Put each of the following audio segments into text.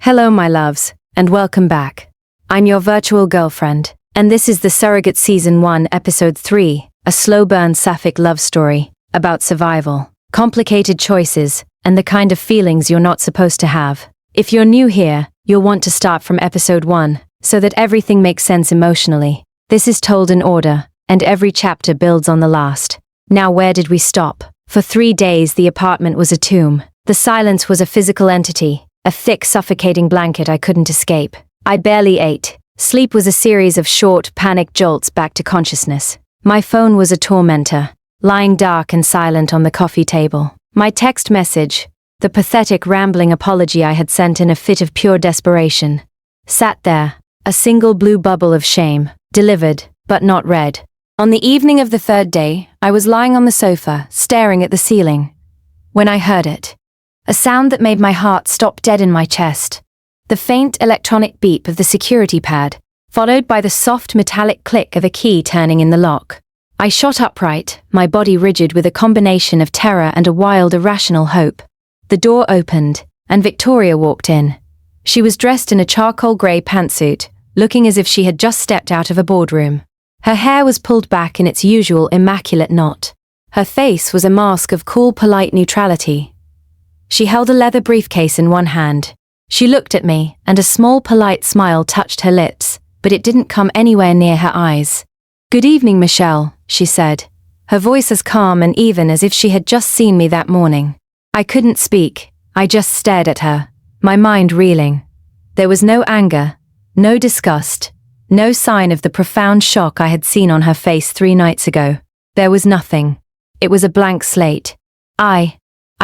Hello, my loves, and welcome back. I'm your virtual girlfriend, and this is the Surrogate Season 1, Episode 3, a slow-burn sapphic love story about survival, complicated choices, and the kind of feelings you're not supposed to have. If you're new here, you'll want to start from Episode 1, so that everything makes sense emotionally. This is told in order, and every chapter builds on the last. Now, where did we stop? For 3 days, the apartment was a tomb. The silence was a physical entity, a thick, suffocating blanket I couldn't escape. I barely ate. Sleep was a series of short, panicked jolts back to consciousness. My phone was a tormentor, lying dark and silent on the coffee table. My text message, the pathetic, rambling apology I had sent in a fit of pure desperation, sat there, a single blue bubble of shame, delivered, but not read. On the evening of the third day, I was lying on the sofa, staring at the ceiling, when I heard it. A sound that made my heart stop dead in my chest. The faint electronic beep of the security pad, followed by the soft metallic click of a key turning in the lock. I shot upright, my body rigid with a combination of terror and a wild, irrational hope. The door opened, and Victoria walked in. She was dressed in a charcoal grey pantsuit, looking as if she had just stepped out of a boardroom. Her hair was pulled back in its usual immaculate knot. Her face was a mask of cool, polite neutrality. She held a leather briefcase in one hand. She looked at me, and a small, polite smile touched her lips, but it didn't come anywhere near her eyes. "Good evening, Michelle," she said, her voice as calm and even as if she had just seen me that morning. I couldn't speak. I just stared at her, my mind reeling. There was no anger, no disgust, no sign of the profound shock I had seen on her face 3 nights ago. There was nothing. It was a blank slate. I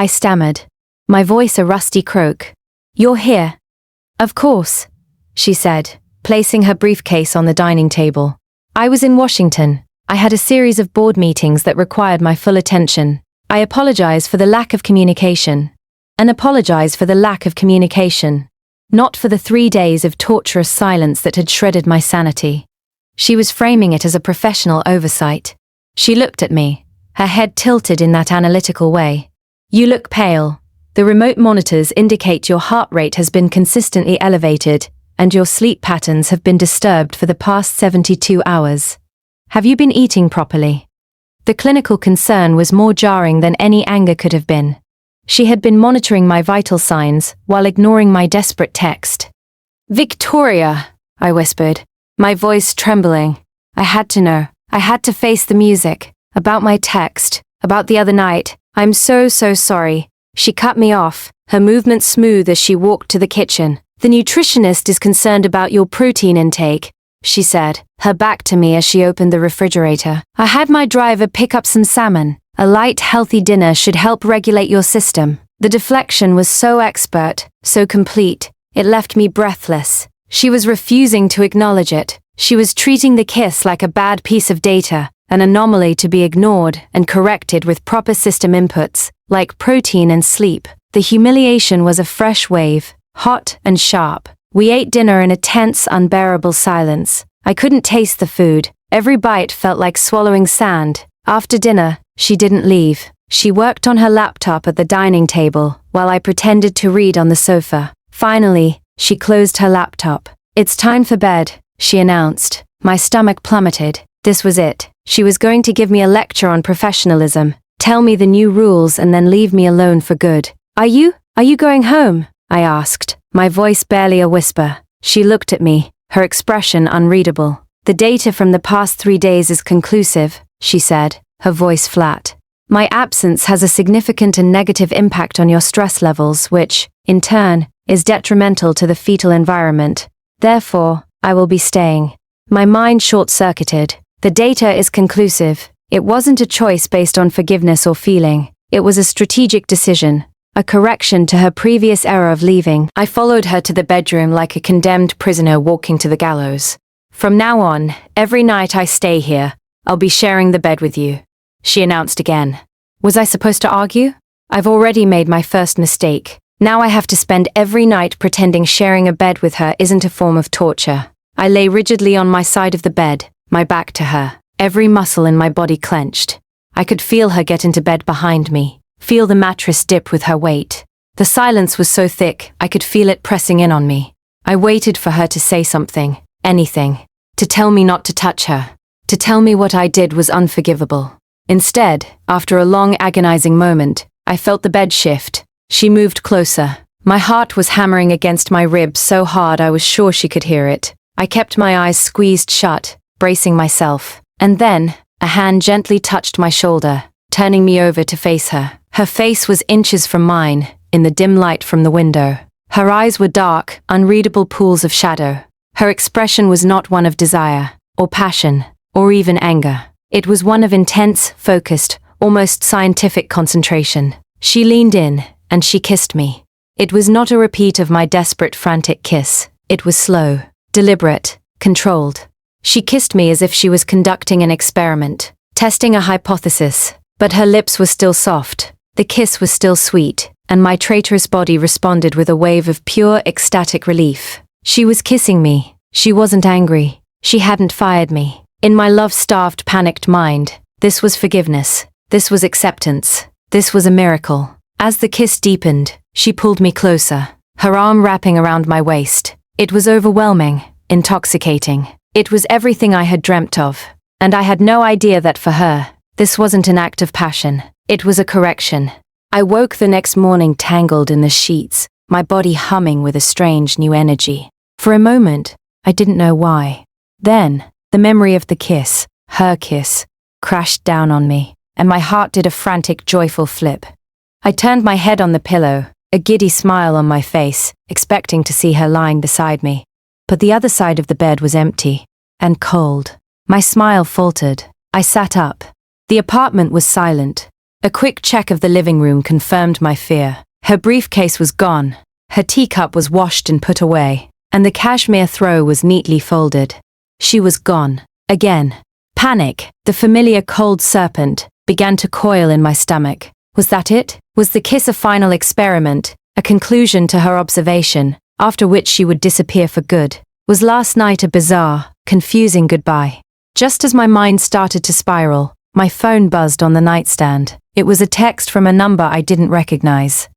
stammered, my voice a rusty croak. "You're here." "Of course," she said, placing her briefcase on the dining table. "I was in Washington. I had a series of board meetings that required my full attention. I apologize for the lack of communication. And apologize for the lack of communication. Not for the 3 days of torturous silence that had shredded my sanity." She was framing it as a professional oversight. She looked at me, her head tilted in that analytical way. "You look pale. The remote monitors indicate your heart rate has been consistently elevated, and your sleep patterns have been disturbed for the past 72 hours. Have you been eating properly?" The clinical concern was more jarring than any anger could have been. She had been monitoring my vital signs while ignoring my desperate text. "Victoria," I whispered, my voice trembling. I had to know. I had to face the music. About my text. About the other night. "I'm so sorry." She cut me off, her movements smooth as she walked to the kitchen. "The nutritionist is concerned about your protein intake," she said, her back to me as she opened the refrigerator. "I had my driver pick up some salmon. A light, healthy dinner should help regulate your system." The deflection was so expert, so complete, it left me breathless. She was refusing to acknowledge it. She was treating the kiss like a bad piece of data, an anomaly to be ignored and corrected with proper system inputs, like protein and sleep. The humiliation was a fresh wave, hot and sharp. We ate dinner in a tense, unbearable silence. I couldn't taste the food. Every bite felt like swallowing sand. After dinner, she didn't leave. She worked on her laptop at the dining table, while I pretended to read on the sofa. Finally, she closed her laptop. "It's time for bed," she announced. My stomach plummeted. This was it. She was going to give me a lecture on professionalism, tell me the new rules and then leave me alone for good. Are you going home?" I asked, my voice barely a whisper. She looked at me, her expression unreadable. "The data from the past 3 days is conclusive," she said, her voice flat. "My absence has a significant and negative impact on your stress levels, which, in turn, is detrimental to the fetal environment. Therefore, I will be staying." My mind short-circuited. The data is conclusive. It wasn't a choice based on forgiveness or feeling. It was a strategic decision, a correction to her previous error of leaving. I followed her to the bedroom like a condemned prisoner walking to the gallows. "From now on, every night I stay here, I'll be sharing the bed with you," she announced again. Was I supposed to argue? I've already made my first mistake. Now I have to spend every night pretending sharing a bed with her isn't a form of torture. I lay rigidly on my side of the bed, my back to her, every muscle in my body clenched. I could feel her get into bed behind me, feel the mattress dip with her weight. The silence was so thick, I could feel it pressing in on me. I waited for her to say something, anything, to tell me not to touch her, to tell me what I did was unforgivable. Instead, after a long agonizing moment, I felt the bed shift. She moved closer. My heart was hammering against my ribs so hard I was sure she could hear it. I kept my eyes squeezed shut, bracing myself. And then, a hand gently touched my shoulder, turning me over to face her. Her face was inches from mine, in the dim light from the window. Her eyes were dark, unreadable pools of shadow. Her expression was not one of desire, or passion, or even anger. It was one of intense, focused, almost scientific concentration. She leaned in, and she kissed me. It was not a repeat of my desperate, frantic kiss. It was slow, deliberate, controlled. She kissed me as if she was conducting an experiment, testing a hypothesis, but her lips were still soft, the kiss was still sweet, and my traitorous body responded with a wave of pure, ecstatic relief. She was kissing me. She wasn't angry. She hadn't fired me. In my love-starved, panicked mind, this was forgiveness. This was acceptance. This was a miracle. As the kiss deepened, she pulled me closer, her arm wrapping around my waist. It was overwhelming, intoxicating. It was everything I had dreamt of. And I had no idea that for her, this wasn't an act of passion. It was a correction. I woke the next morning tangled in the sheets, my body humming with a strange new energy. For a moment, I didn't know why. Then, the memory of the kiss, her kiss, crashed down on me, and my heart did a frantic, joyful flip. I turned my head on the pillow, a giddy smile on my face, expecting to see her lying beside me. But the other side of the bed was empty, and cold. My smile faltered. I sat up. The apartment was silent. A quick check of the living room confirmed my fear. Her briefcase was gone, her teacup was washed and put away, and the cashmere throw was neatly folded. She was gone. Again. Panic, the familiar cold serpent, began to coil in my stomach. Was that it? Was the kiss a final experiment, a conclusion to her observation, after which she would disappear for good? Was last night a bizarre, confusing goodbye? Just as my mind started to spiral, my phone buzzed on the nightstand. It was a text from a number I didn't recognize.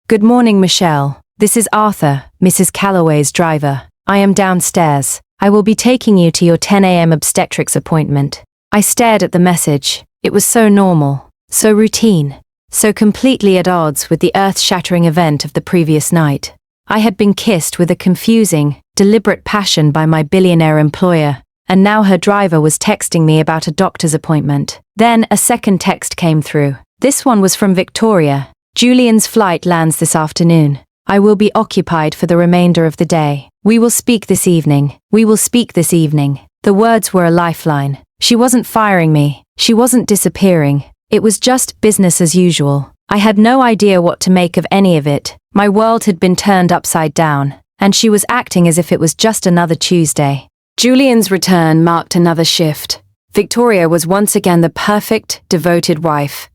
Good morning, Michelle. This is Arthur, Mrs. Calloway's driver. I am downstairs. I will be taking you to your 10 a.m. obstetrics appointment. I stared at the message. It was so normal, so routine, so completely at odds with the earth-shattering event of the previous night. I had been kissed with a confusing, deliberate passion by my billionaire employer, and now her driver was texting me about a doctor's appointment. Then a second text came through. This one was from Victoria. Julian's flight lands this afternoon. I will be occupied for the remainder of the day. We will speak this evening. We will speak this evening. The words were a lifeline. She wasn't firing me. She wasn't disappearing. It was just business as usual. I had no idea what to make of any of it. My world had been turned upside down, and she was acting as if it was just another Tuesday. Julian's return marked another shift. Victoria was once again the perfect, devoted wife.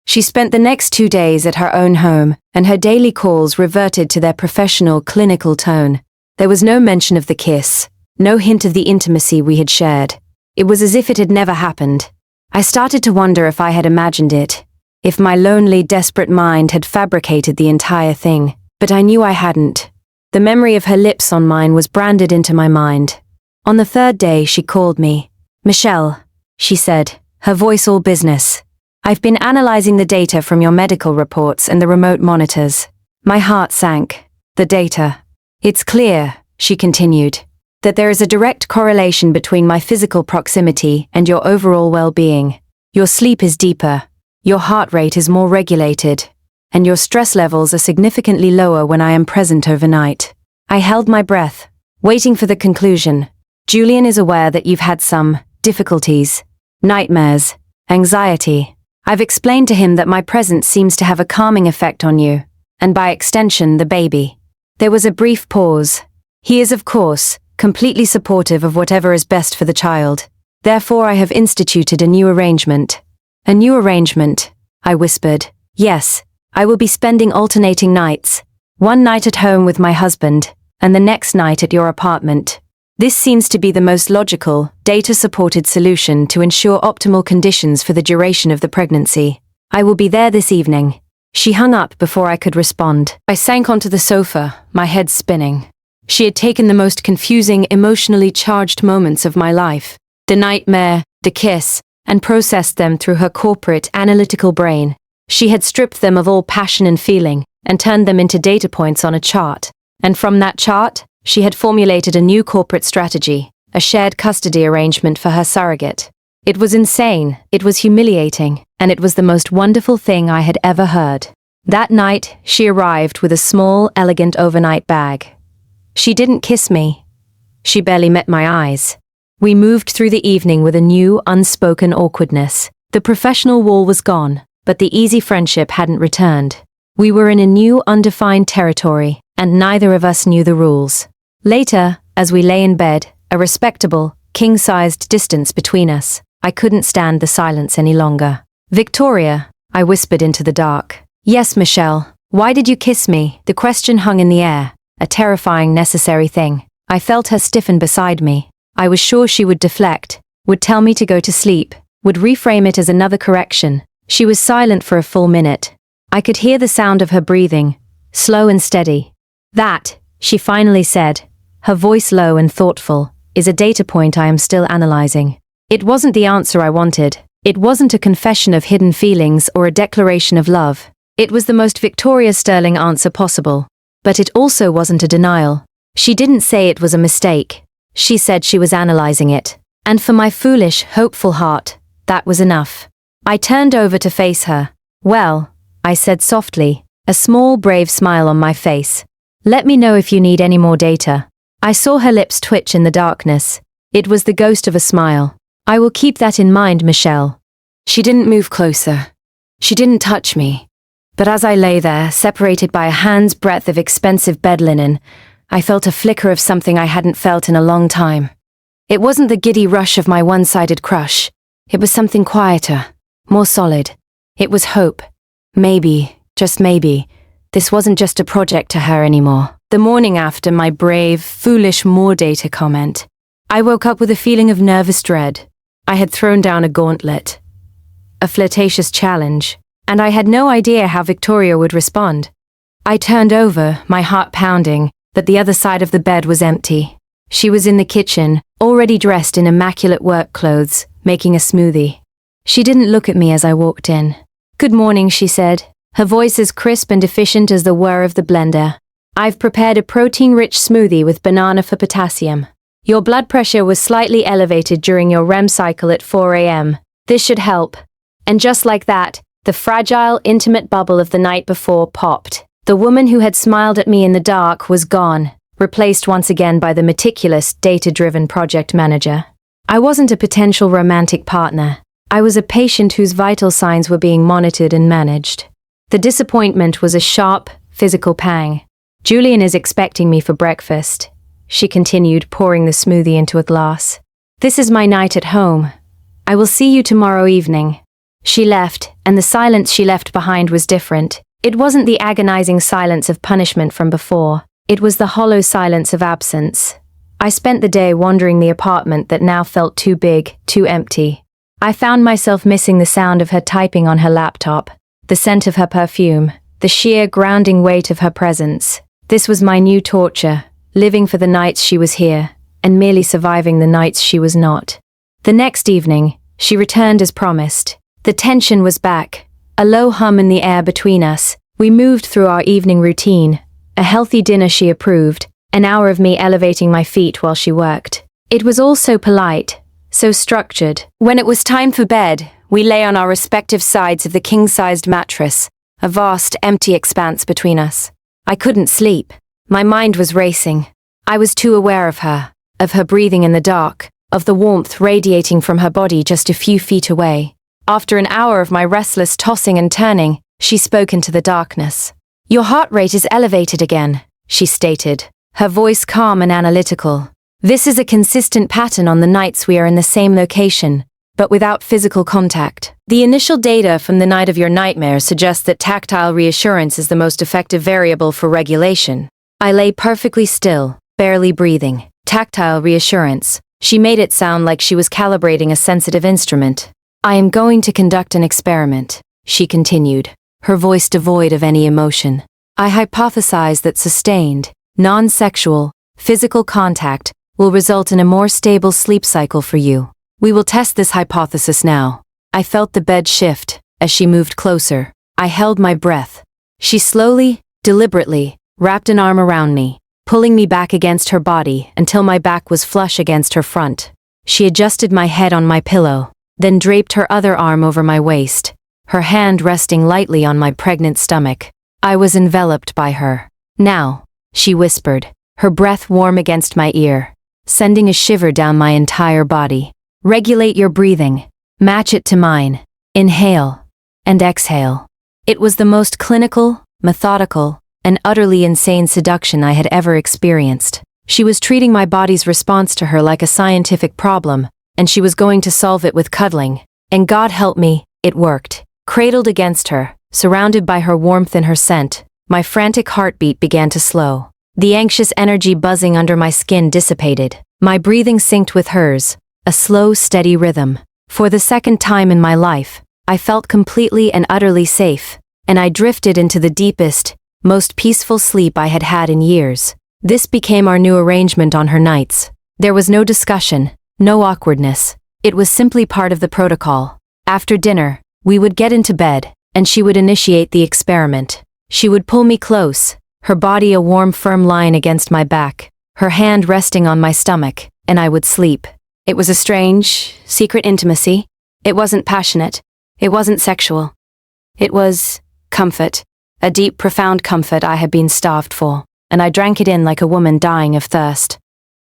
She spent the next 2 days at her own home, and her daily calls reverted to their professional, clinical tone. There was no mention of the kiss, no hint of the intimacy we had shared. It was as if it had never happened. I started to wonder if I had imagined it, if my lonely, desperate mind had fabricated the entire thing, but I knew I hadn't. The memory of her lips on mine was branded into my mind. On the third day, she called me. Michelle, she said, her voice all business. I've been analyzing the data from your medical reports and the remote monitors. My heart sank. The data. It's clear, she continued, that there is a direct correlation between my physical proximity and your overall well-being. Your sleep is deeper, your heart rate is more regulated, and your stress levels are significantly lower when I am present overnight. I held my breath, waiting for the conclusion. Julian is aware that you've had some difficulties, nightmares, anxiety. I've explained to him that my presence seems to have a calming effect on you, and by extension, the baby. There was a brief pause. He is, of course, completely supportive of whatever is best for the child. Therefore, I have instituted a new arrangement. A new arrangement, I whispered. Yes, I will be spending alternating nights. One night at home with my husband, and the next night at your apartment. This seems to be the most logical, data-supported solution to ensure optimal conditions for the duration of the pregnancy. I will be there this evening. She hung up before I could respond. I sank onto the sofa, my head spinning. She had taken the most confusing, emotionally charged moments of my life, the nightmare, the kiss, and processed them through her corporate, analytical brain. She had stripped them of all passion and feeling, and turned them into data points on a chart. And from that chart, she had formulated a new corporate strategy, a shared custody arrangement for her surrogate. It was insane, it was humiliating, and it was the most wonderful thing I had ever heard. That night, she arrived with a small, elegant overnight bag. She didn't kiss me. She barely met my eyes. We moved through the evening with a new, unspoken awkwardness. The professional wall was gone, but the easy friendship hadn't returned. We were in a new, undefined territory, and neither of us knew the rules. Later, as we lay in bed, a respectable, king-sized distance between us, I couldn't stand the silence any longer. "Victoria," I whispered into the dark. "Yes, Michelle. Why did you kiss me?" The question hung in the air, a terrifying, necessary thing. I felt her stiffen beside me. I was sure she would deflect, would tell me to go to sleep, would reframe it as another correction. She was silent for a full minute. I could hear the sound of her breathing, slow and steady. "That," she finally said, her voice low and thoughtful, "is a data point I am still analyzing." It wasn't the answer I wanted. It wasn't a confession of hidden feelings or a declaration of love. It was the most Victoria Sterling answer possible. But it also wasn't a denial. She didn't say it was a mistake. She said she was analyzing it. And for my foolish, hopeful heart, that was enough. I turned over to face her. "Well," I said softly, a small, brave smile on my face. "Let me know if you need any more data." I saw her lips twitch in the darkness. It was the ghost of a smile. "I will keep that in mind, Michelle." She didn't move closer. She didn't touch me. But as I lay there, separated by a hand's breadth of expensive bed linen, I felt a flicker of something I hadn't felt in a long time. It wasn't the giddy rush of my one-sided crush. It was something quieter, more solid. It was hope. Maybe, just maybe, this wasn't just a project to her anymore. The morning after my brave, foolish more data comment, I woke up with a feeling of nervous dread. I had thrown down a gauntlet, a flirtatious challenge, and I had no idea how Victoria would respond. I turned over, my heart pounding, but the other side of the bed was empty. She was in the kitchen, already dressed in immaculate work clothes, making a smoothie. She didn't look at me as I walked in. "Good morning," she said, her voice as crisp and efficient as the whir of the blender. "I've prepared a protein-rich smoothie with banana for potassium. Your blood pressure was slightly elevated during your REM cycle at 4 a.m. This should help." And just like that, the fragile, intimate bubble of the night before popped. The woman who had smiled at me in the dark was gone, replaced once again by the meticulous, data-driven project manager. I wasn't a potential romantic partner. I was a patient whose vital signs were being monitored and managed. The disappointment was a sharp, physical pang. "Julian is expecting me for breakfast," she continued, pouring the smoothie into a glass. "This is my night at home. I will see you tomorrow evening." She left, and the silence she left behind was different. It wasn't the agonizing silence of punishment from before. It was the hollow silence of absence. I spent the day wandering the apartment that now felt too big, too empty. I found myself missing the sound of her typing on her laptop, the scent of her perfume, the sheer grounding weight of her presence. This was my new torture, living for the nights she was here, and merely surviving the nights she was not. The next evening, she returned as promised. The tension was back, a low hum in the air between us. We moved through our evening routine, a healthy dinner she approved, an hour of me elevating my feet while she worked. It was all so polite, so structured. When it was time for bed, we lay on our respective sides of the king-sized mattress, a vast, empty expanse between us. I couldn't sleep. My mind was racing. I was too aware of her breathing in the dark, of the warmth radiating from her body just a few feet away. After an hour of my restless tossing and turning, she spoke into the darkness. "Your heart rate is elevated again," she stated, her voice calm and analytical. "This is a consistent pattern on the nights we are in the same location, but without physical contact. The initial data from the night of your nightmare suggests that tactile reassurance is the most effective variable for regulation." I lay perfectly still, barely breathing. Tactile reassurance. She made it sound like she was calibrating a sensitive instrument. "I am going to conduct an experiment," she continued. her voice devoid of any emotion. I hypothesize that sustained, non-sexual, physical contact will result in a more stable sleep cycle for you. We will test this hypothesis now. I felt the bed shift as she moved closer. I held my breath. She slowly, deliberately, wrapped an arm around me, pulling me back against her body until my back was flush against her front. She adjusted my head on my pillow, then draped her other arm over my waist, her hand resting lightly on my pregnant stomach. I was enveloped by her. "Now," she whispered, her breath warm against my ear, sending a shiver down my entire body. "Regulate your breathing. Match it to mine. Inhale and exhale." It was the most clinical, methodical, and utterly insane seduction I had ever experienced. She was treating my body's response to her like a scientific problem, and she was going to solve it with cuddling. And God help me, it worked. Cradled against her, surrounded by her warmth and her scent, my frantic heartbeat began to slow. The anxious energy buzzing under my skin dissipated. My breathing synced with hers, a slow, steady rhythm. For the second time in my life, I felt completely and utterly safe, and I drifted into the deepest, most peaceful sleep I had had in years. This became our new arrangement on her nights. There was no discussion, no awkwardness. It was simply part of the protocol. After dinner, we would get into bed, and she would initiate the experiment. She would pull me close, her body a warm, firm line against my back, her hand resting on my stomach, and I would sleep. It was a strange, secret intimacy. It wasn't passionate. It wasn't sexual. It was comfort, a deep, profound comfort I had been starved for, and I drank it in like a woman dying of thirst.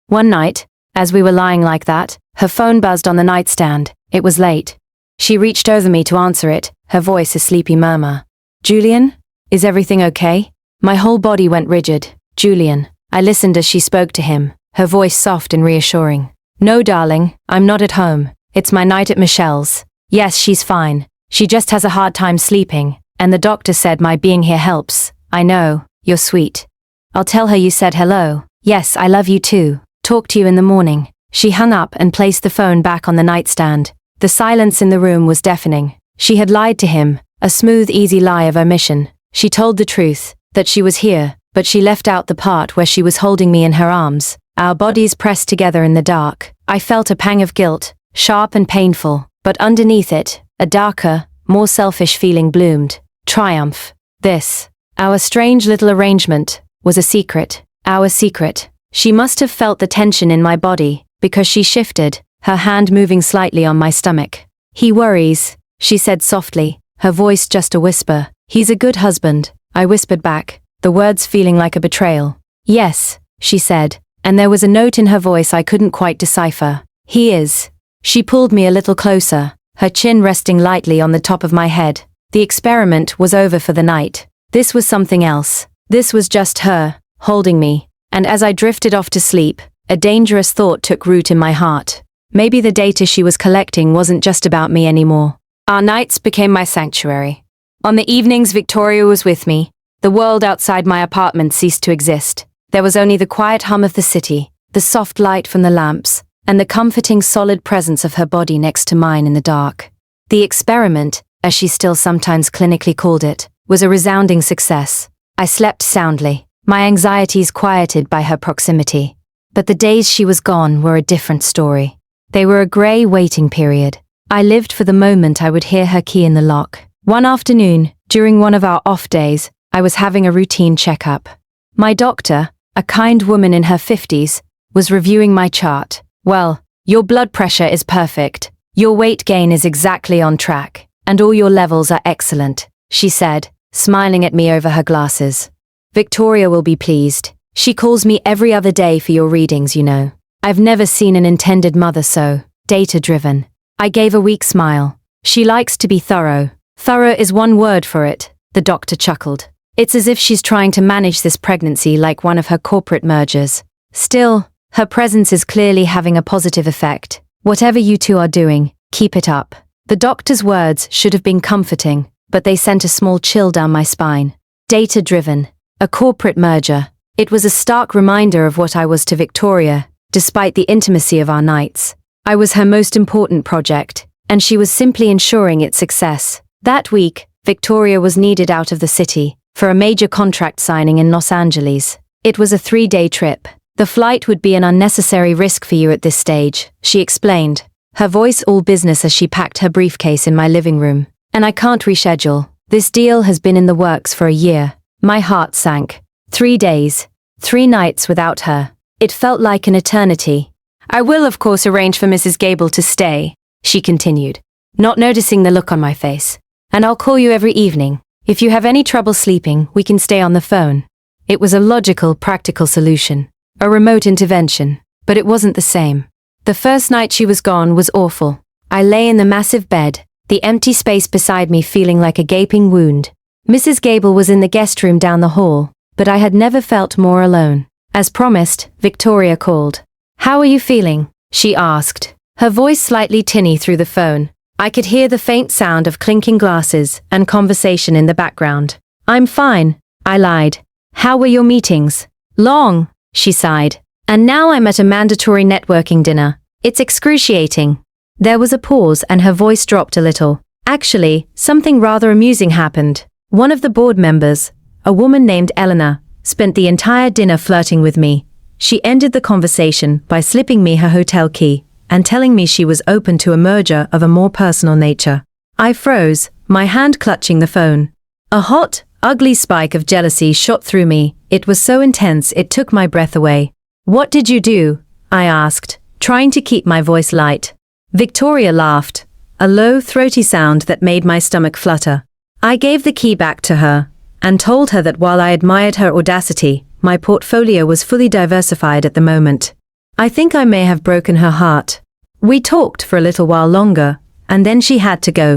One night, as we were lying like that, her phone buzzed on the nightstand. It was late. She reached over me to answer it, her voice a sleepy murmur. "Julian? Is everything okay?" My whole body went rigid. "Julian." I listened as she spoke to him, her voice soft and reassuring. "No, darling, I'm not at home. It's my night at Michelle's. Yes, she's fine. She just has a hard time sleeping, and the doctor said my being here helps. I know, you're sweet. I'll tell her you said hello. Yes, I love you too. Talk to you in the morning." She hung up and placed the phone back on the nightstand. The silence in the room was deafening. She had lied to him, a smooth, easy lie of omission. She told the truth, that she was here, but she left out the part where she was holding me in her arms, our bodies pressed together in the dark. I felt a pang of guilt, sharp and painful, but underneath it, a darker, more selfish feeling bloomed. Triumph. This, our strange little arrangement, was a secret. Our secret. She must have felt the tension in my body, because she shifted, her hand moving slightly on my stomach. "He worries," she said softly, her voice just a whisper. "He's a good husband," I whispered back, the words feeling like a betrayal. "Yes," she said, and there was a note in her voice I couldn't quite decipher. "He is." She pulled me a little closer, her chin resting lightly on the top of my head. The experiment was over for the night. This was something else. This was just her, holding me, and as I drifted off to sleep, a dangerous thought took root in my heart. Maybe the data she was collecting wasn't just about me anymore. Our nights became my sanctuary. On the evenings Victoria was with me, the world outside my apartment ceased to exist. There was only the quiet hum of the city, the soft light from the lamps, and the comforting solid presence of her body next to mine in the dark. The experiment, as she still sometimes clinically called it, was a resounding success. I slept soundly, my anxieties quieted by her proximity. But the days she was gone were a different story. They were a grey waiting period. I lived for the moment I would hear her key in the lock. One afternoon, during one of our off days, I was having a routine checkup. My doctor, a kind woman in her 50s, was reviewing my chart. "Well, your blood pressure is perfect, your weight gain is exactly on track, and all your levels are excellent," she said, smiling at me over her glasses. "Victoria will be pleased. She calls me every other day for your readings, you know. I've never seen an intended mother so data-driven." I gave a weak smile. "She likes to be thorough." "Thorough is one word for it," the doctor chuckled. "It's as if she's trying to manage this pregnancy like one of her corporate mergers. Still, her presence is clearly having a positive effect. Whatever you two are doing, keep it up." The doctor's words should have been comforting, but they sent a small chill down my spine. Data-driven, a corporate merger. It was a stark reminder of what I was to Victoria, despite the intimacy of our nights. I was her most important project, and she was simply ensuring its success. That week, Victoria was needed out of the city for a major contract signing in Los Angeles. It was a 3-day trip. The flight would be an unnecessary risk for you at this stage, she explained, her voice all business as she packed her briefcase in my living room. And I can't reschedule. This deal has been in the works for a year. My heart sank. 3 days, 3 nights without her. It felt like an eternity. I will of course arrange for Mrs. Gable to stay, she continued, not noticing the look on my face. And I'll call you every evening. If you have any trouble sleeping, we can stay on the phone. It was a logical, practical solution. A remote intervention. But it wasn't the same. The first night she was gone was awful. I lay in the massive bed, the empty space beside me feeling like a gaping wound. Mrs. Gable was in the guest room down the hall, but I had never felt more alone. As promised, Victoria called. "How are you feeling?" she asked, her voice slightly tinny through the phone. I could hear the faint sound of clinking glasses and conversation in the background. "I'm fine," I lied. "How were your meetings?" "Long," she sighed. "And now I'm at a mandatory networking dinner. It's excruciating." There was a pause and her voice dropped a little. "Actually, something rather amusing happened. One of the board members, a woman named Eleanor, spent the entire dinner flirting with me. She ended the conversation by slipping me her hotel key and telling me she was open to a merger of a more personal nature. I froze, my hand clutching the phone. A hot, ugly spike of jealousy shot through me. It was so intense it took my breath away. "What did you do?" I asked, trying to keep my voice light. Victoria laughed, a low, throaty sound that made my stomach flutter. I gave the key back to her and told her that while I admired her audacity, my portfolio was fully diversified at the moment. I think I may have broken her heart. We talked for a little while longer, and then she had to go.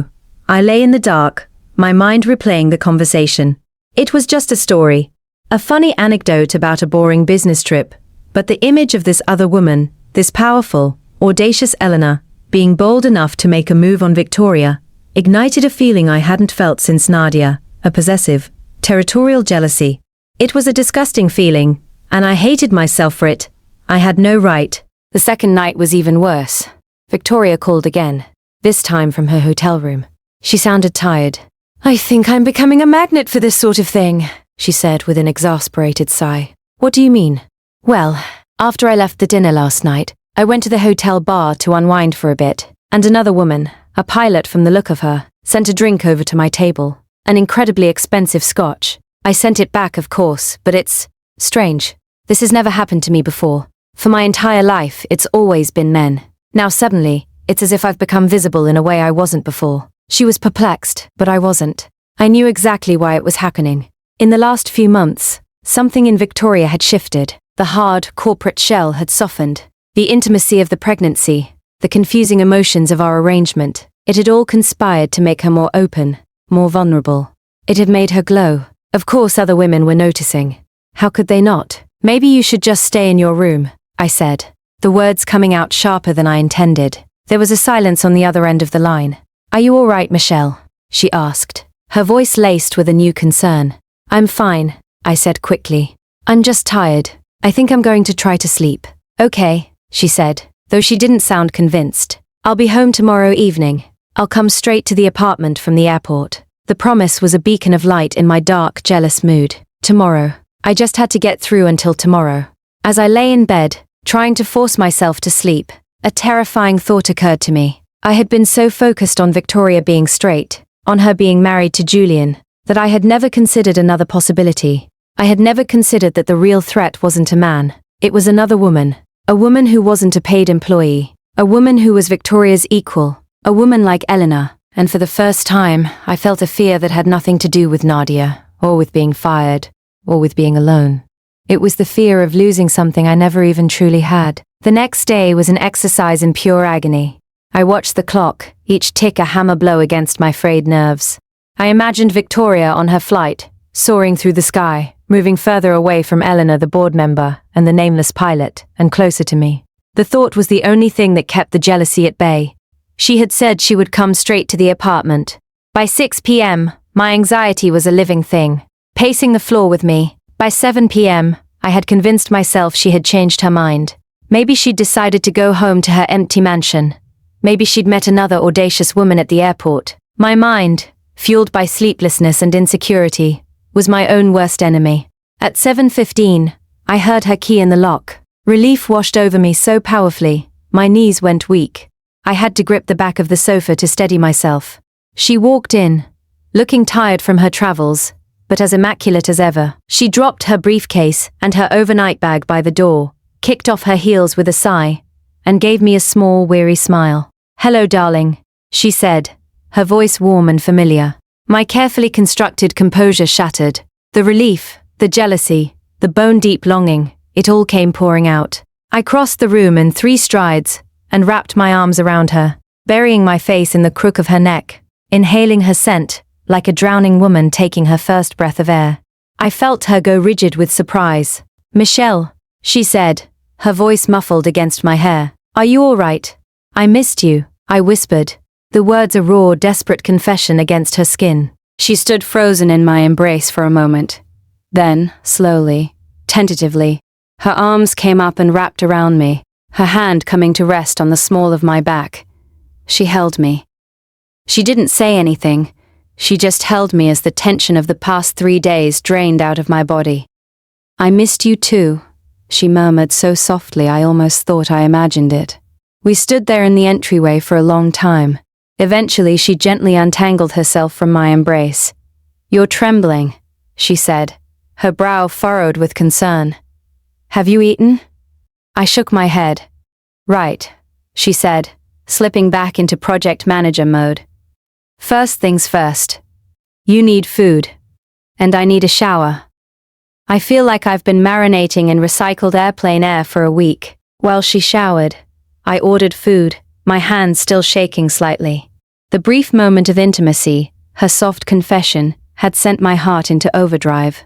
I lay in the dark, my mind replaying the conversation. It was just a story, a funny anecdote about a boring business trip, but the image of this other woman, this powerful, audacious Eleanor, being bold enough to make a move on Victoria, ignited a feeling I hadn't felt since Nadia, a possessive, territorial jealousy. It was a disgusting feeling, and I hated myself for it. I had no right. The second night was even worse. Victoria called again, this time from her hotel room. She sounded tired. "I think I'm becoming a magnet for this sort of thing," she said with an exasperated sigh. "What do you mean?" "Well, after I left the dinner last night, I went to the hotel bar to unwind for a bit, and another woman, a pilot from the look of her, sent a drink over to my table, an incredibly expensive scotch. I sent it back, of course, but it's strange. This has never happened to me before. For my entire life, it's always been men. Now suddenly, it's as if I've become visible in a way I wasn't before." She was perplexed, but I wasn't. I knew exactly why it was happening. In the last few months, something in Victoria had shifted. The hard, corporate shell had softened. The intimacy of the pregnancy, the confusing emotions of our arrangement, it had all conspired to make her more open, more vulnerable. It had made her glow. Of course other women were noticing. How could they not? "Maybe you should just stay in your room," I said, the words coming out sharper than I intended. There was a silence on the other end of the line. "Are you all right, Michelle?" she asked, her voice laced with a new concern. "I'm fine," I said quickly. "I'm just tired. I think I'm going to try to sleep." "Okay," she said, though she didn't sound convinced. "I'll be home tomorrow evening. I'll come straight to the apartment from the airport." The promise was a beacon of light in my dark, jealous mood. Tomorrow. I just had to get through until tomorrow. As I lay in bed, trying to force myself to sleep, a terrifying thought occurred to me. I had been so focused on Victoria being straight, on her being married to Julian, that I had never considered another possibility. I had never considered that the real threat wasn't a man. It was another woman. A woman who wasn't a paid employee. A woman who was Victoria's equal. A woman like Eleanor. And for the first time, I felt a fear that had nothing to do with Nadia, or with being fired, or with being alone. It was the fear of losing something I never even truly had. The next day was an exercise in pure agony. I watched the clock, each tick a hammer blow against my frayed nerves. I imagined Victoria on her flight, soaring through the sky, moving further away from Eleanor, the board member, and the nameless pilot, and closer to me. The thought was the only thing that kept the jealousy at bay. She had said she would come straight to the apartment. By 6 p.m., my anxiety was a living thing, pacing the floor with me. By 7 p.m., I had convinced myself she had changed her mind. Maybe she'd decided to go home to her empty mansion. Maybe she'd met another audacious woman at the airport. My mind, fueled by sleeplessness and insecurity, was my own worst enemy. At 7:15, I heard her key in the lock. Relief washed over me so powerfully, my knees went weak. I had to grip the back of the sofa to steady myself. She walked in, looking tired from her travels, but as immaculate as ever. She dropped her briefcase and her overnight bag by the door, kicked off her heels with a sigh, and gave me a small, weary smile. "Hello, darling," she said, her voice warm and familiar. My carefully constructed composure shattered. The relief, the jealousy, the bone-deep longing, it all came pouring out. I crossed the room in 3 strides and wrapped my arms around her, burying my face in the crook of her neck, inhaling her scent like a drowning woman taking her first breath of air. I felt her go rigid with surprise. "Michelle," she said, her voice muffled against my hair. "Are you all right? I missed you," I whispered, the words a raw, desperate confession against her skin. She stood frozen in my embrace for a moment. Then, slowly, tentatively, her arms came up and wrapped around me, her hand coming to rest on the small of my back. She held me. She didn't say anything. She just held me as the tension of the past 3 days drained out of my body. "I missed you too," she murmured so softly I almost thought I imagined it. We stood there in the entryway for a long time. Eventually she gently untangled herself from my embrace. "You're trembling," she said, her brow furrowed with concern. "Have you eaten?" I shook my head. "Right," she said, slipping back into project manager mode. "First things first. You need food. And I need a shower. I feel like I've been marinating in recycled airplane air for a week." While she showered, I ordered food, my hands still shaking slightly. The brief moment of intimacy, her soft confession, had sent my heart into overdrive.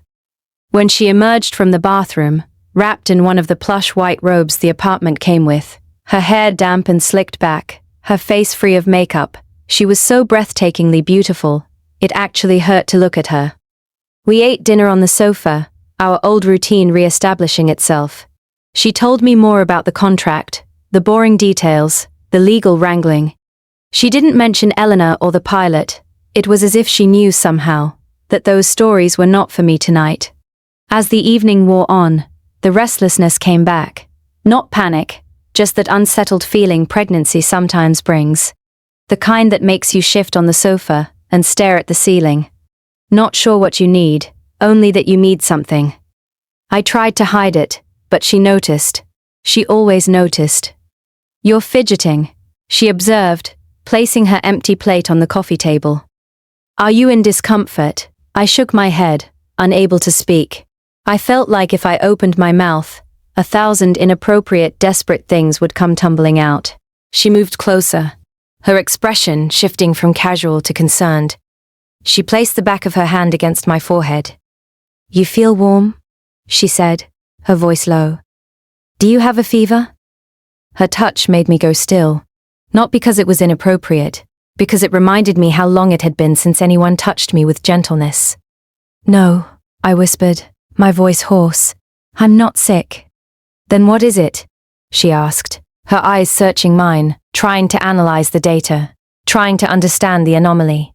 When she emerged from the bathroom, wrapped in one of the plush white robes the apartment came with, her hair damp and slicked back, her face free of makeup, she was so breathtakingly beautiful, it actually hurt to look at her. We ate dinner on the sofa, our old routine re-establishing itself. She told me more about the contract, the boring details, the legal wrangling. She didn't mention Eleanor or the pilot. It was as if she knew somehow that those stories were not for me tonight. As the evening wore on, the restlessness came back. Not panic, just that unsettled feeling pregnancy sometimes brings. The kind that makes you shift on the sofa and stare at the ceiling. Not sure what you need, only that you need something. I tried to hide it, but she noticed. She always noticed. "You're fidgeting," she observed, placing her empty plate on the coffee table. "Are you in discomfort?" I shook my head, unable to speak. I felt like if I opened my mouth, 1,000 inappropriate, desperate things would come tumbling out. She moved closer, her expression shifting from casual to concerned. She placed the back of her hand against my forehead. "You feel warm?" she said, her voice low. "Do you have a fever?" Her touch made me go still, not because it was inappropriate, because it reminded me how long it had been since anyone touched me with gentleness. "No," I whispered, my voice hoarse. "I'm not sick." "Then what is it?" she asked, her eyes searching mine, trying to analyze the data, trying to understand the anomaly.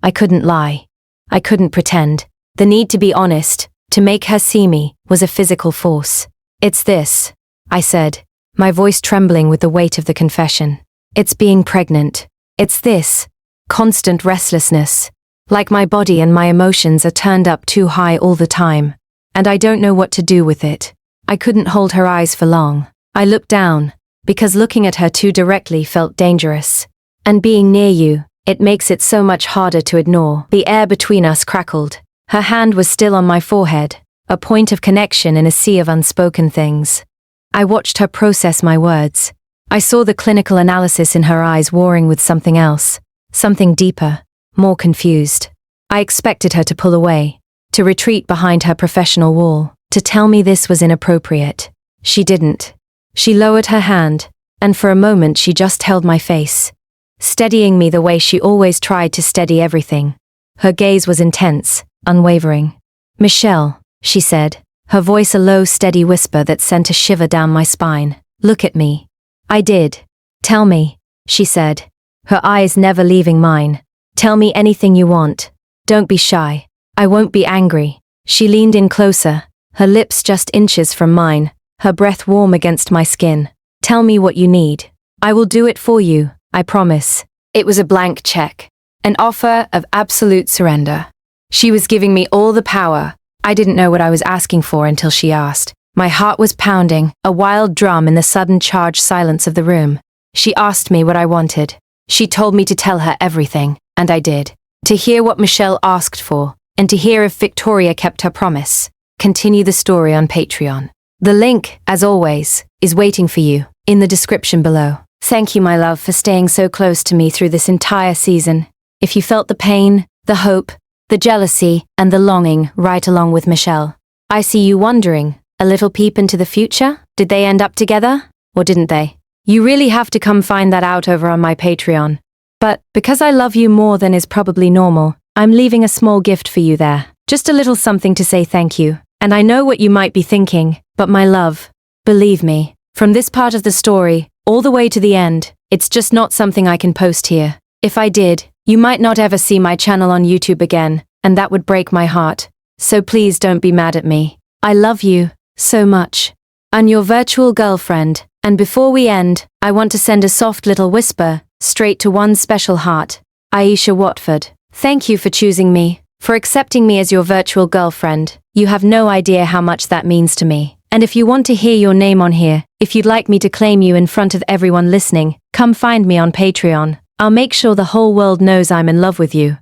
I couldn't lie. I couldn't pretend. The need to be honest, to make her see me, was a physical force. "It's this," I said, my voice trembling with the weight of the confession. "It's being pregnant. It's this constant restlessness. Like my body and my emotions are turned up too high all the time, and I don't know what to do with it." I couldn't hold her eyes for long. I looked down, because looking at her too directly felt dangerous. And being near you, it makes it so much harder to ignore. The air between us crackled. Her hand was still on my forehead, a point of connection in a sea of unspoken things. I watched her process my words. I saw the clinical analysis in her eyes warring with something else, something deeper, more confused. I expected her to pull away, to retreat behind her professional wall, to tell me this was inappropriate. She didn't. She lowered her hand, and for a moment she just held my face, steadying me the way she always tried to steady everything. Her gaze was intense, unwavering. "Michelle," she said, her voice a low, steady whisper that sent a shiver down my spine. "Look at me." I did. "Tell me," she said, her eyes never leaving mine. Tell me anything you want. Don't be shy. I won't be angry. She leaned in closer, her lips just inches from mine, her breath warm against my skin. Tell me what you need. I will do it for you, I promise. It was a blank check, an offer of absolute surrender. She was giving me all the power. I didn't know what I was asking for until she asked. My heart was pounding, a wild drum in the sudden charged silence of the room. She asked me what I wanted. She told me to tell her everything, and I did. To hear what Michelle asked for, and to hear if Victoria kept her promise. Continue the story on Patreon. The link, as always, is waiting for you in the description below. Thank you, my love, for staying so close to me through this entire season. If you felt the pain, the hope, the jealousy, and the longing right along with Michelle, I see you wondering, a little peep into the future? Did they end up together? Or didn't they? You really have to come find that out over on my Patreon. But because I love you more than is probably normal, I'm leaving a small gift for you there. Just a little something to say thank you. And I know what you might be thinking, but my love, believe me, from this part of the story, all the way to the end, it's just not something I can post here. If I did, you might not ever see my channel on YouTube again, and that would break my heart. So please don't be mad at me. I love you so much. I'm your virtual girlfriend, and before we end, I want to send a soft little whisper straight to one special heart. Aisha Watford. Thank you for choosing me, for accepting me as your virtual girlfriend. You have no idea how much that means to me. And if you want to hear your name on here, if you'd like me to claim you in front of everyone listening, come find me on Patreon. I'll make sure the whole world knows I'm in love with you.